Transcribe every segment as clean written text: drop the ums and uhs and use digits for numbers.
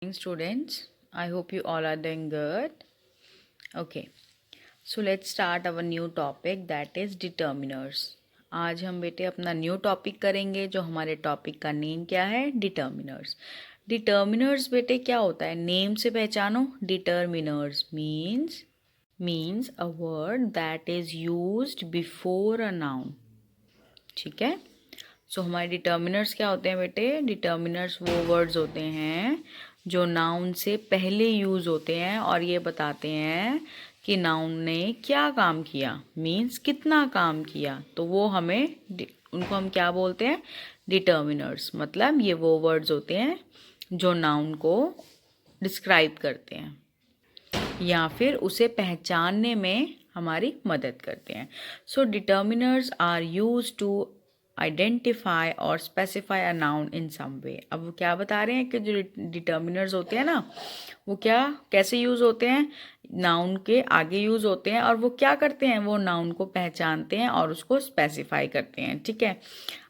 Morning, students. I hope you all are doing good. Okay, so let's start our new topic, that is determiners. आज हम बेटे अपना new topic करेंगे। जो हमारे टॉपिक का नेम क्या है? डिटर्मिनर्स। डिटर्मिनर्स बेटे क्या होता है? नेम से पहचानो। Determiners means a word that is used before a noun. ठीक है। सो हमारे डिटर्मिनर्स क्या होते हैं बेटे? डिटर्मिनर्स वो वर्ड्स होते हैं जो नाउन से पहले यूज़ होते हैं और ये बताते हैं कि नाउन ने क्या काम किया, मीन्स कितना काम किया। तो वो हमें उनको हम क्या बोलते हैं? डिटर्मिनर्स। मतलब ये वो वर्ड्स होते हैं जो नाउन को डिस्क्राइब करते हैं या फिर उसे पहचानने में हमारी मदद करते हैं। So determiners are use to identify और specify a noun in some way. अब वो क्या बता रहे हैं कि जो डिटर्मिनर्स होते हैं ना, वो क्या कैसे यूज़ होते हैं? नाउन के आगे यूज़ होते हैं और वो क्या करते हैं? वो नाउन को पहचानते हैं और उसको स्पेसिफाई करते हैं। ठीक है।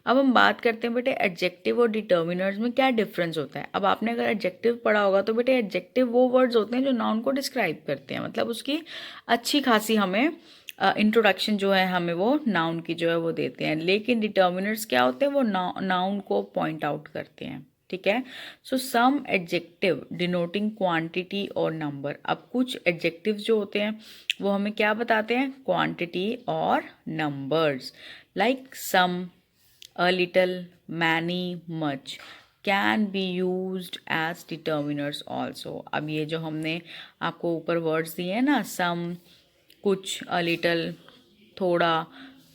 अब हम बात करते हैं बेटे एडजेक्टिव और डिटर्मिनर्स में क्या डिफरेंस होता है। अब आपने अगर एडजेक्टिव पढ़ा होगा तो बेटे एडजेक्टिव वो वर्ड्स होते हैं जो नाउन को डिस्क्राइब करते हैं, मतलब उसकी अच्छी खासी हमें इंट्रोडक्शन जो है हमें वो नाउन की जो है वो देते हैं। लेकिन डिटर्मिनर्स क्या होते हैं? वो नाउन को पॉइंट आउट करते हैं। ठीक है। सो सम एडजेक्टिव डिनोटिंग क्वांटिटी और नंबर। अब कुछ एडजेक्टिव जो होते हैं वो हमें क्या बताते हैं? क्वांटिटी और numbers. Like some, a little, many, much can be used as determiners also। अब ये जो हमने आपको ऊपर वर्ड्स दिए हैं ना, सम कुछ, a little थोड़ा,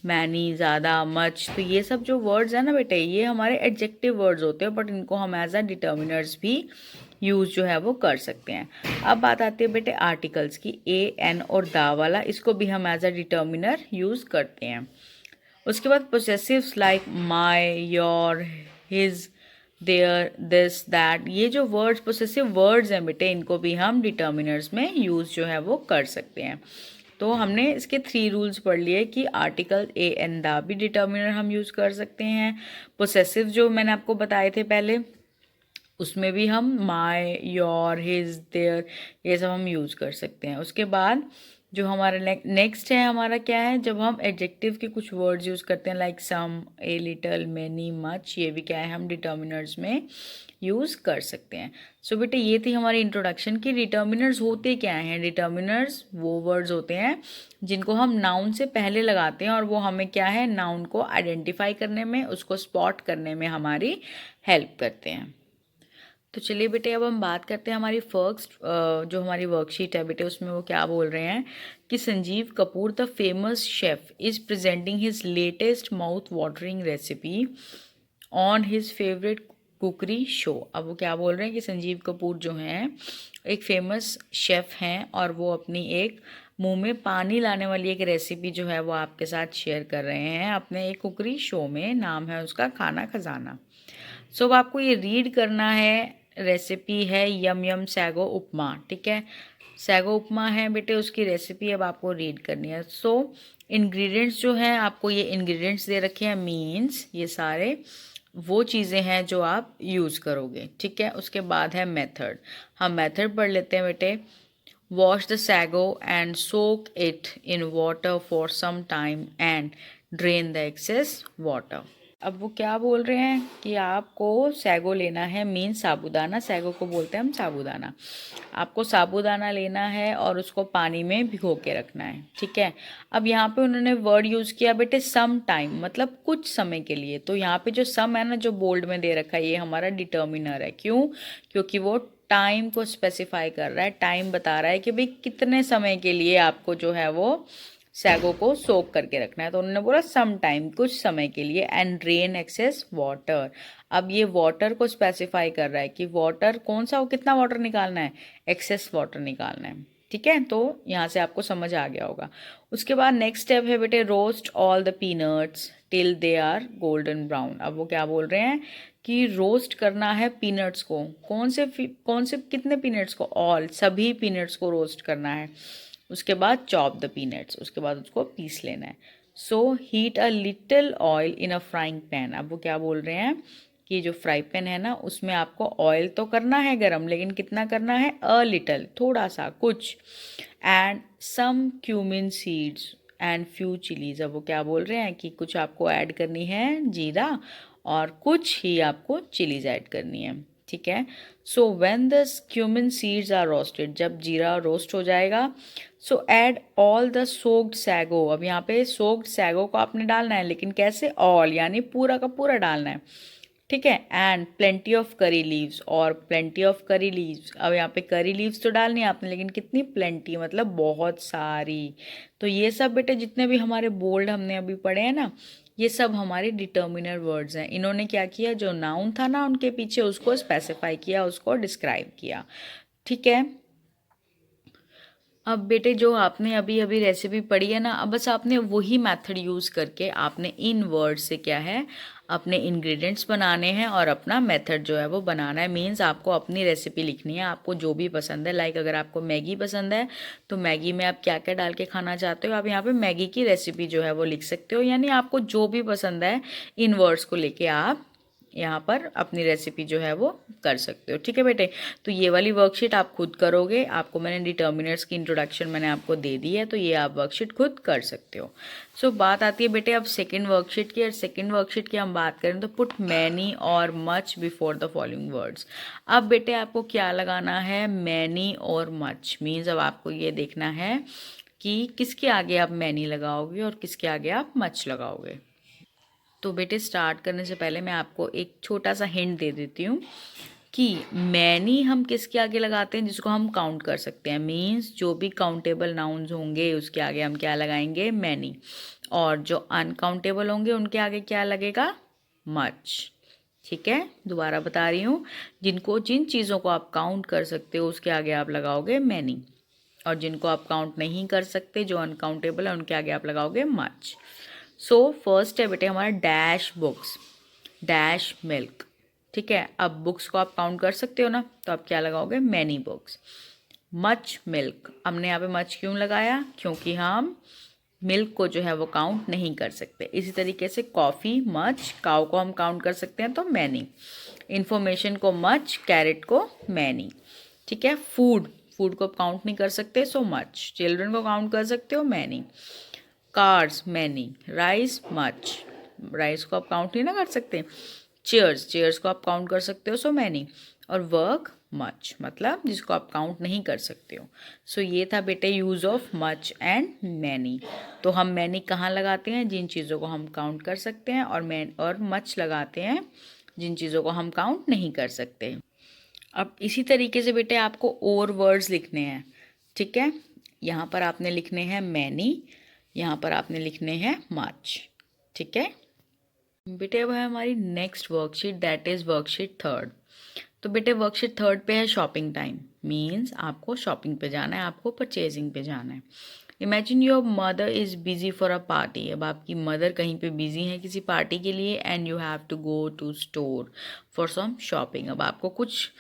मैनी ज़्यादा, मच, तो ये सब जो वर्ड्स हैं ना बेटे, ये हमारे एडजेक्टिव वर्ड्स होते हैं, बट इनको हम एज अ डिटर्मिनर्स भी यूज़ जो है वो कर सकते हैं। अब बात आती है बेटे आर्टिकल्स की। ए, एन और दा वाला, इसको भी हम एज अ डिटर्मिनर यूज़ करते हैं। उसके बाद possessives like my, your, his, their, this, that, ये जो वर्ड्स पोसेसिव वर्ड्स हैं बेटे, इनको भी हम डिटर्मिनर्स में यूज़ जो है वो कर सकते हैं। तो हमने इसके 3 रूल्स पढ़ लिए कि आर्टिकल ए एन दा भी डिटर्मिनर हम यूज़ कर सकते हैं। पोसेसिव जो मैंने आपको बताए थे पहले, उसमें भी हम माई, योर, हिज, देयर, ये सब हम यूज़ कर सकते हैं। उसके बाद जो हमारा नेक्स्ट है, हमारा क्या है? जब हम एडजेक्टिव के कुछ वर्ड्स यूज़ करते हैं लाइक सम, ए, लिटल, मैनी, मच, ये भी क्या है? हम डिटर्मिनर्स में यूज़ कर सकते हैं। सो बेटे ये थी हमारी इंट्रोडक्शन की डिटर्मिनर्स होते क्या हैं। डिटर्मिनर्स वो वर्ड्स होते हैं जिनको हम नाउन से पहले लगाते हैं और वो हमें क्या है? नाउन को आइडेंटिफाई करने में, उसको स्पॉट करने में हमारी हेल्प करते हैं। तो चलिए बेटे अब हम बात करते हैं हमारी फर्स्ट जो हमारी वर्कशीट है बेटे, उसमें वो क्या बोल रहे हैं कि Sanjeev Kapoor the famous chef is presenting his latest mouth watering recipe on his favourite cookery show. अब वो क्या बोल रहे हैं कि संजीव कपूर जो हैं एक फेमस शेफ़ हैं और वो अपनी एक मुंह में पानी लाने वाली एक रेसिपी जो है वो आपके साथ शेयर कर रहे हैं अपने एक कुकरी शो में। नाम है उसका खाना खजाना। सो अब आपको ये रीड करना है। रेसिपी है यम यम सैगो उपमा। ठीक है। सैगो उपमा है बेटे, उसकी रेसिपी अब आपको रीड करनी है। सो इंग्रेडिएंट्स जो हैं आपको ये इंग्रेडिएंट्स दे रखे हैं, मीन्स ये सारे वो चीज़ें हैं जो आप यूज़ करोगे। ठीक है। उसके बाद है मेथड। हम मेथड पढ़ लेते हैं बेटे। Wash the sago and soak it in water for some time and drain the excess water. अब वो क्या बोल रहे हैं कि आपको सैगो लेना है, मीन साबूदाना, सैगो को बोलते हैं हम साबूदाना। आपको साबूदाना लेना है और उसको पानी में भिगो के रखना है। ठीक है। अब यहाँ पे उन्होंने वर्ड यूज़ किया बेटे सम टाइम, मतलब कुछ समय के लिए। तो यहाँ पे जो सम है ना, जो बोल्ड में दे रखा है, ये हमारा डिटर्मिनर है। क्यों? क्योंकि वो टाइम को स्पेसिफाई कर रहा है, टाइम बता रहा है कि भाई कितने समय के लिए आपको जो है वो सैगो को सोक करके रखना है। तो उन्होंने बोला सम टाइम, कुछ समय के लिए, एंड ड्रेन एक्सेस वाटर। अब ये वाटर को स्पेसिफाई कर रहा है कि वाटर कौन सा, वो कितना वाटर निकालना है? एक्सेस वाटर निकालना है। ठीक है। तो यहाँ से आपको समझ आ गया होगा। उसके बाद नेक्स्ट स्टेप है बेटे roast all the peanuts till they are golden brown. अब वो क्या बोल रहे हैं कि रोस्ट करना है पीनट्स को। कौन से कितने पीनट्स को? ऑल, सभी पीनट्स को रोस्ट करना है। उसके बाद चॉप द पीनट्स, उसके बाद उसको पीस लेना है। So heat a little oil in a frying pan. अब वो क्या बोल रहे हैं कि जो फ्राई पैन है ना उसमें आपको ऑयल तो करना है गरम, लेकिन कितना करना है, अ लिटल, थोड़ा सा कुछ, and some cumin seeds and few chillies. अब वो क्या बोल रहे हैं कि कुछ आपको ऐड करनी है जीरा और कुछ ही आपको चिलीज ऐड करनी है, ठीक है। So when the cumin seeds are roasted, जब जीरा रोस्ट हो जाएगा, so add all the soaked sago. अब यहाँ पे सोक्ड सैगो को आपने डालना है, लेकिन कैसे, ऑल यानी पूरा का पूरा डालना है, ठीक है। And plenty of curry leaves, और प्लेंटी ऑफ करी लीव्स, अब यहाँ पे करी लीव्स तो डालनी है आपने, लेकिन कितनी, प्लेंटी मतलब बहुत सारी। तो ये सब बेटे जितने भी हमारे बोल्ड हमने अभी पढ़े हैं ना, ये सब हमारे डिटर्मिनर वर्ड्स हैं। इन्होंने क्या किया, जो नाउन था ना उनके पीछे, उसको स्पेसिफाई किया, उसको डिस्क्राइब किया, ठीक है। अब बेटे जो आपने अभी अभी रेसिपी पढ़ी है ना, अब बस आपने वही मेथड यूज़ करके आपने इन वर्ड से क्या है, अपने इंग्रेडिएंट्स बनाने हैं और अपना मेथड जो है वो बनाना है। मींस आपको अपनी रेसिपी लिखनी है, आपको जो भी पसंद है। लाइक अगर आपको मैगी पसंद है तो मैगी में आप क्या क्या डाल के खाना चाहते हो, आप यहाँ पे मैगी की रेसिपी जो है वो लिख सकते हो। यानी आपको जो भी पसंद है इन वर्ड्स को लेके आप यहाँ पर अपनी रेसिपी जो है वो कर सकते हो, ठीक है बेटे। तो ये वाली वर्कशीट आप खुद करोगे, आपको मैंने डिटर्मिनर्स की इंट्रोडक्शन मैंने आपको दे दी है, तो ये आप वर्कशीट खुद कर सकते हो। सो बात आती है बेटे अब सेकंड वर्कशीट की, और सेकंड वर्कशीट की हम बात करें तो पुट मैनी और much before the following words. अब बेटे आपको क्या लगाना है, मैनी और मच। मीन्स अब आपको ये देखना है कि किसके आगे आप मैनी लगाओगे और किसके आगे आप मच लगाओगे। तो बेटे स्टार्ट करने से पहले मैं आपको एक छोटा सा हिंट दे देती हूँ कि मैनी हम किसके आगे लगाते हैं, जिसको हम काउंट कर सकते हैं। मीन्स जो भी काउंटेबल नाउन्स होंगे उसके आगे हम क्या लगाएंगे, मैनी। और जो अनकाउंटेबल होंगे उनके आगे क्या लगेगा, मच, ठीक है। दोबारा बता रही हूँ, जिन चीज़ों को आप काउंट कर सकते हो उसके आगे आप लगाओगे मैनी, और जिनको आप काउंट नहीं कर सकते, जो अनकाउंटेबल है, उनके आगे आप लगाओगे मच। सो फर्स्ट है बेटे हमारा डैश बुक्स, डैश मिल्क, ठीक है। अब बुक्स को आप काउंट कर सकते हो ना, तो आप क्या लगाओगे, मैनी बुक्स। मच मिल्क, हमने यहाँ पे मच क्यों लगाया, क्योंकि हम मिल्क को जो है वो काउंट नहीं कर सकते। इसी तरीके से कॉफ़ी मच, काउ को हम काउंट कर सकते हैं तो मैनी, इन्फॉर्मेशन को मच, कैरेट को मैनी, ठीक है। फूड, फूड को काउंट नहीं कर सकते सो मच, चिल्ड्रन को काउंट कर सकते हो many, cars many, rice much, rice को आप काउंट नहीं ना कर सकते। चेयर्स, चेयर्स को आप काउंट कर सकते हो सो मैनी, और वर्क मच, मतलब जिसको आप काउंट नहीं कर सकते हो। सो ये था बेटे use of much and many. तो हम मैनी कहाँ लगाते हैं, जिन चीज़ों को हम काउंट कर सकते हैं, और मच लगाते हैं जिन चीज़ों को हम काउंट नहीं कर सकते। अब इसी तरीके से बेटे आपको और वर्ड्स लिखने हैं, ठीक है। यहाँ पर आपने लिखने हैं मैनी, यहाँ पर आपने लिखने हैं मच, ठीक है बेटे। अब है हमारी next worksheet, that is worksheet third. तो बेटे वर्कशीट थर्ड पे है शॉपिंग टाइम। मीन्स आपको शॉपिंग पे जाना है, आपको परचेजिंग पे जाना है। Imagine your mother is busy for a party. अब आपकी मदर कहीं पे बिजी है किसी पार्टी के लिए, and you have to go to store for some shopping. अब आपको कुछ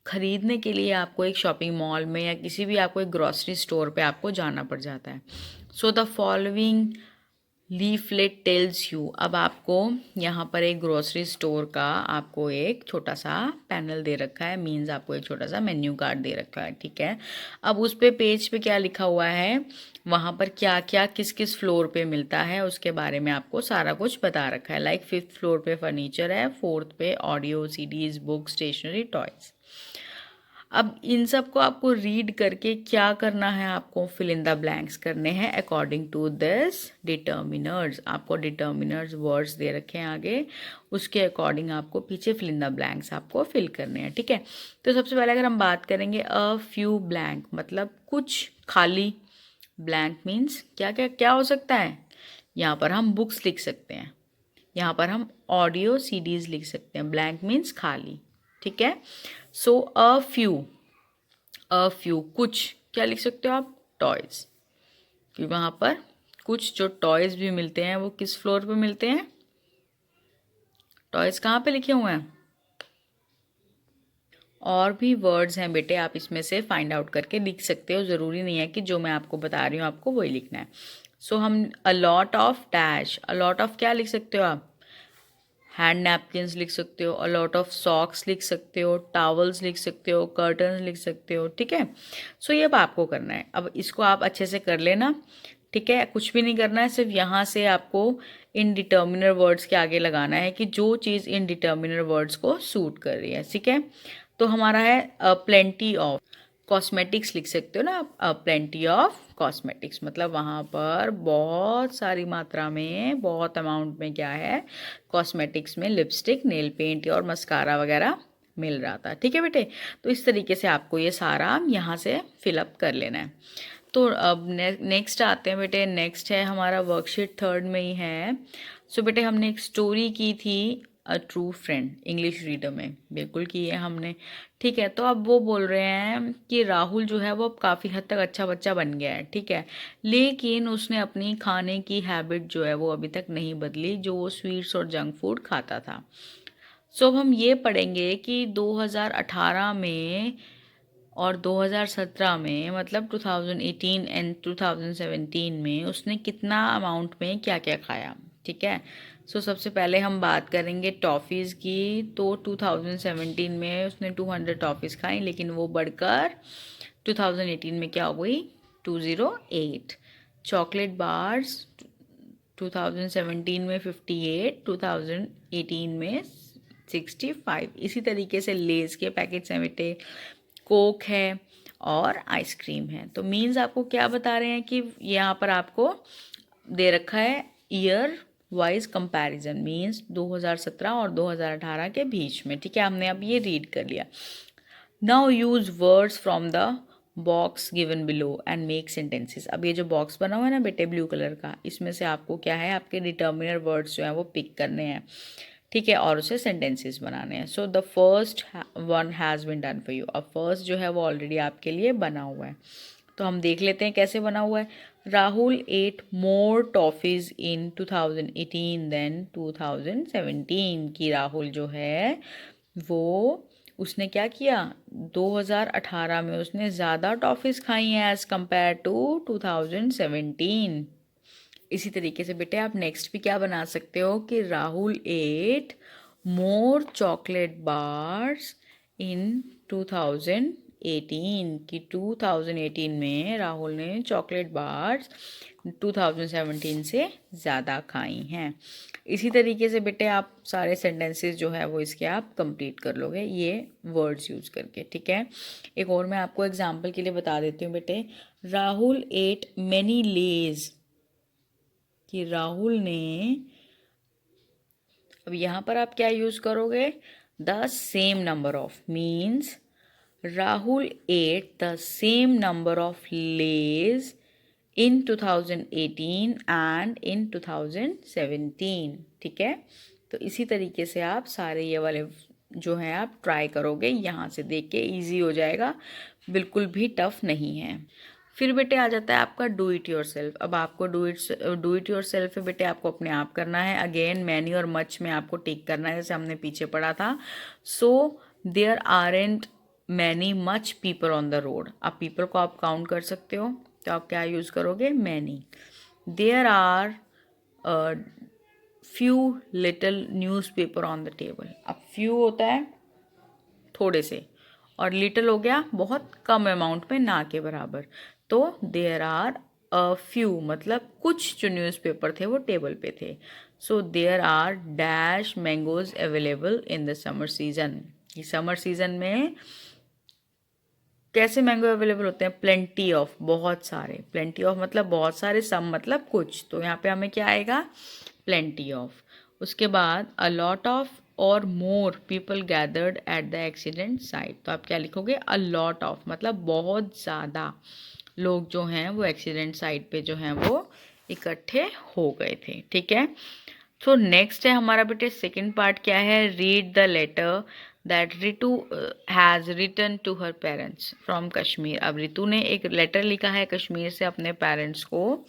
खरीदने के लिए आपको एक शॉपिंग मॉल में या किसी भी आपको एक ग्रॉसरी स्टोर पे आपको जाना पड़ जाता है। So the following leaflet tells you. अब आपको यहाँ पर एक ग्रोसरी स्टोर का आपको एक छोटा सा पैनल दे रखा है, मीन्स आपको एक छोटा सा मेन्यू कार्ड दे रखा है, ठीक है। अब उस पे पेज पे क्या लिखा हुआ है, वहाँ पर क्या क्या किस किस फ्लोर पे मिलता है उसके बारे में आपको सारा कुछ बता रखा है। लाइक 5th फ्लोर पे फर्नीचर है, 4th पे audio CDs book stationery toys. अब इन सब को आपको रीड करके क्या करना है, आपको फिल इन द ब्लैंक्स करने हैं अकॉर्डिंग टू दिस डिटर्मिनर्स। आपको डिटर्मिनर्स वर्ड्स दे रखे हैं आगे, उसके अकॉर्डिंग आपको पीछे फिल इन द ब्लैंक्स आपको फिल करने हैं, ठीक है। तो सबसे पहले अगर हम बात करेंगे अ फ्यू ब्लैंक, मतलब कुछ खाली। ब्लैंक मीन्स क्या क्या क्या हो सकता है, यहाँ पर हम बुक्स लिख सकते हैं, यहाँ पर हम ऑडियो सीडीज लिख सकते हैं। ब्लैंक मीन्स खाली, ठीक है। सो अ फ्यू कुछ क्या लिख सकते हो आप, टॉयज, क्योंकि वहाँ पर कुछ जो टॉयज भी मिलते हैं वो किस फ्लोर पे मिलते हैं, टॉयज कहाँ पे लिखे हुए हैं। और भी वर्ड्स हैं बेटे, आप इसमें से फाइंड आउट करके लिख सकते हो, ज़रूरी नहीं है कि जो मैं आपको बता रही हूँ आपको वही लिखना है। सो हम a lot of dash, a lot of क्या लिख सकते हो आप, हैंड नैपकिन्स लिख सकते हो, अ लॉट ऑफ सॉक्स लिख सकते हो, टॉवल्स लिख सकते हो, कर्टन्स लिख सकते हो, ठीक है। सो ये अब आपको करना है। अब इसको आप अच्छे से कर लेना, ठीक है। कुछ भी नहीं करना है, सिर्फ यहाँ से आपको इनडिटर्मिनर वर्ड्स के आगे लगाना है कि जो चीज़ इनडिटर्मिनर वर्ड्स को सूट कर रही है, ठीक है। तो हमारा है प्लेंटी ऑफ कॉस्मेटिक्स, लिख सकते हो ना आप, प्लेंटी ऑफ कॉस्मेटिक्स, मतलब वहाँ पर बहुत सारी मात्रा में, बहुत अमाउंट में क्या है, कॉस्मेटिक्स में लिपस्टिक, नेल पेंट और मस्कारा वगैरह मिल रहा था, ठीक है बेटे। तो इस तरीके से आपको ये सारा यहाँ से फिलअप कर लेना है। तो अब नेक्स्ट आते हैं बेटे। नेक्स्ट है हमारा वर्कशीट 3 में ही है। सो बेटे हमने एक स्टोरी की थी, a true friend, English reader में बिल्कुल की है हमने, ठीक है। तो अब वो बोल रहे हैं कि राहुल जो है वो अब काफ़ी हद तक अच्छा बच्चा बन गया है, ठीक है, लेकिन उसने अपनी खाने की हैबिट जो है वो अभी तक नहीं बदली, जो वो स्वीट्स और जंक फूड खाता था। सो अब हम ये पढ़ेंगे कि 2018 में और 2017 में, मतलब 2018 एंड 2017 में उसने कितना अमाउंट में क्या क्या खाया, ठीक है। सो सबसे पहले हम बात करेंगे टॉफ़ीज़ की। तो 2017 में उसने 200 टॉफ़ीज़ खाई, लेकिन वो बढ़कर 2018 में क्या हो गई, 208। चॉकलेट बार्स 2017 में 58, 2018 में 65। इसी तरीके से लेज़ के पैकेट्स हैं बेटे, कोक है और आइसक्रीम है। तो मीन्स आपको क्या बता रहे हैं कि यहाँ पर आपको दे रखा है ईयर वाइज कंपैरिजन, मीन्स 2017 और 2018 के बीच में, ठीक है। हमने अब ये रीड कर लिया। Now use words from the box given below and make sentences. अब ये जो बॉक्स बना हुआ है ना बेटे ब्लू कलर का, इसमें से आपको क्या है, आपके डिटर्मिनर वर्ड्स जो हैं वो पिक करने हैं, ठीक है, और उसे सेंटेंसेस बनाने हैं। So the first one has been done for you. अब फर्स्ट जो है वो ऑलरेडी आपके लिए बना हुआ है, तो हम देख लेते हैं कैसे बना हुआ है। राहुल एट मोर टॉफ़ीज़ इन 2018 देन 2017। की राहुल जो है वो, उसने क्या किया, 2018 में उसने ज़्यादा टॉफ़ीज़ खाई हैं एज़ कम्पेयर टू 2017। इसी तरीके से बेटे आप नेक्स्ट भी क्या बना सकते हो कि Rahul ate more chocolate bars in 2018। कि 2018 में राहुल ने चॉकलेट बार्स 2017 से ज़्यादा खाई हैं। इसी तरीके से बेटे आप सारे सेंटेंसेस जो है वो इसके आप कंप्लीट कर लोगे ये वर्ड्स यूज़ करके, ठीक है। एक और मैं आपको एग्जांपल के लिए बता देती हूँ बेटे। राहुल एट मैनी लेज, कि राहुल ने, अब यहाँ पर आप क्या यूज़ करोगे, the same number of, means Rahul ate the same number of Lay's in 2018 and in 2017, ठीक है। तो इसी तरीके से आप सारे ये वाले जो हैं आप ट्राई करोगे, यहाँ से देख के ईजी हो जाएगा, बिल्कुल भी टफ नहीं है। फिर बेटे आ जाता है आपका डू इट योर सेल्फ। अब आपको डू इट योर सेल्फ है बेटे, आपको अपने आप करना है। अगेन मैनी और मच में आपको टिक करना है, जैसे हमने पीछे पढ़ा था। So there aren't many much people on the road. अब पीपल को आप काउंट कर सकते हो, तो आप क्या यूज़ करोगे, many. There are few little newspaper on the table. अब फ्यू होता है थोड़े से, और लिटिल हो गया बहुत कम अमाउंट में, ना के बराबर। तो देयर आर अ फ्यू, मतलब कुछ जो न्यूज़पेपर थे वो टेबल पे थे। So there are dash mangoes available in the summer season. कि समर सीजन में कैसे मैंगो अवेलेबल होते हैं, प्लेंटी ऑफ, बहुत सारे। प्लेंटी ऑफ मतलब बहुत सारे, सम मतलब कुछ, तो यहाँ पे हमें क्या आएगा, प्लेंटी ऑफ। उसके बाद अ लॉट ऑफ और more people gathered at the accident site. तो आप क्या लिखोगे, अ लॉट ऑफ मतलब बहुत ज़्यादा लोग जो हैं वो एक्सीडेंट साइट पे जो हैं वो इकट्ठे हो गए थे, ठीक है। सो नेक्स्ट है हमारा बेटे सेकंड पार्ट, क्या है, read the letter that Ritu has written to her parents from Kashmir. अब रितु ने एक लेटर लिखा है कश्मीर से अपने पेरेंट्स को।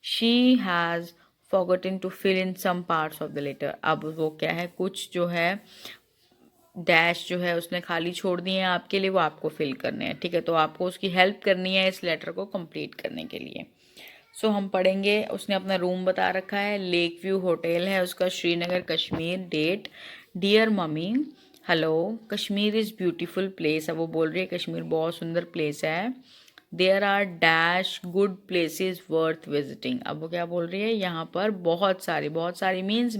She has forgotten to fill in some parts of the letter. अब वो क्या है, कुछ जो है डैश जो है उसने खाली छोड़ दिए हैं आपके लिए, वो आपको फिल करने हैं, ठीक है। तो आपको उसकी हेल्प करनी है इस लेटर को कंप्लीट करने के लिए। सो हम पढ़ेंगे, उसने अपना रूम बता रखा है, लेक व्यू होटल है उसका, Srinagar Kashmir, date dear mummy hello Kashmir is beautiful place. अब वो बोल रही है कश्मीर बहुत सुंदर प्लेस है। There are dash good places worth visiting. अब वो क्या बोल रही है, यहाँ पर बहुत सारी means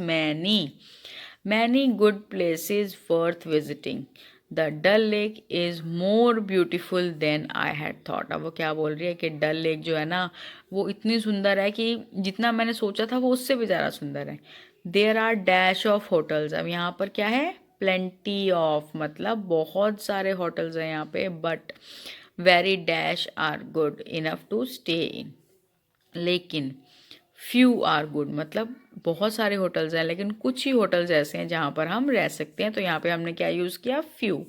many good places worth visiting. The Dal lake is more beautiful than I had thought. अब वो क्या बोल रही है कि डल लेक जो है ना वो इतनी सुंदर है कि जितना मैंने सोचा था वो उससे भी ज़्यादा सुंदर है। There are dash of hotels. अब यहाँ पर क्या है, प्लेंटी ऑफ मतलब बहुत सारे होटल्स हैं यहाँ पे, but very dash are good enough to stay in. लेकिन फ्यू आर गुड मतलब बहुत सारे होटल्स हैं लेकिन कुछ ही होटल्स ऐसे हैं जहाँ पर हम रह सकते हैं। तो यहाँ पे हमने क्या यूज़ किया, few.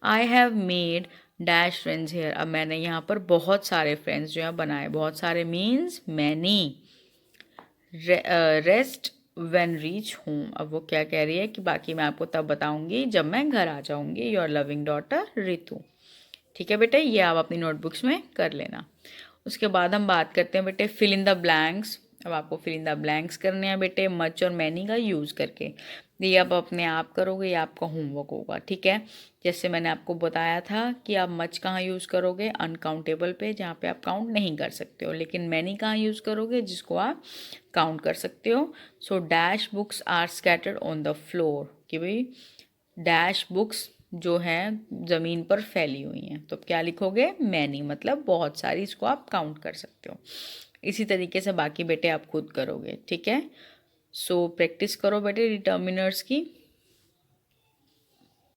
I have made dash friends here. अब मैंने यहाँ पर बहुत सारे फ्रेंड्स जो है बनाए, बहुत सारे means many. Rest when reach home. अब वो क्या कह रही है कि बाकी मैं आपको तब बताऊंगी जब मैं घर आ जाऊंगी। Your loving daughter Ritu. ठीक है बेटे, ये आप अपनी नोटबुक्स में कर लेना। उसके बाद हम बात करते हैं बेटे फिल इन द ब्लैंक्स। अब आपको फिल इन द ब्लैंक्स करने हैं बेटे मच और मैनी का यूज़ करके। ये आप अपने आप करोगे, ये आपका होमवर्क होगा। ठीक है, जैसे मैंने आपको बताया था कि आप मच कहाँ यूज़ करोगे, अनकाउंटेबल पे जहाँ पे आप काउंट नहीं कर सकते हो, लेकिन मैनी कहाँ यूज़ करोगे, जिसको आप काउंट कर सकते हो। So dash books are scattered on the floor, कि भाई डैश बुक्स जो हैं ज़मीन पर फैली हुई हैं। तो क्या लिखोगे, मैनी मतलब बहुत सारी, इसको आप काउंट कर सकते हो। इसी तरीके से बाकी बेटे आप खुद करोगे। ठीक है, सो प्रैक्टिस करो बेटे डिटर्मिनर्स की।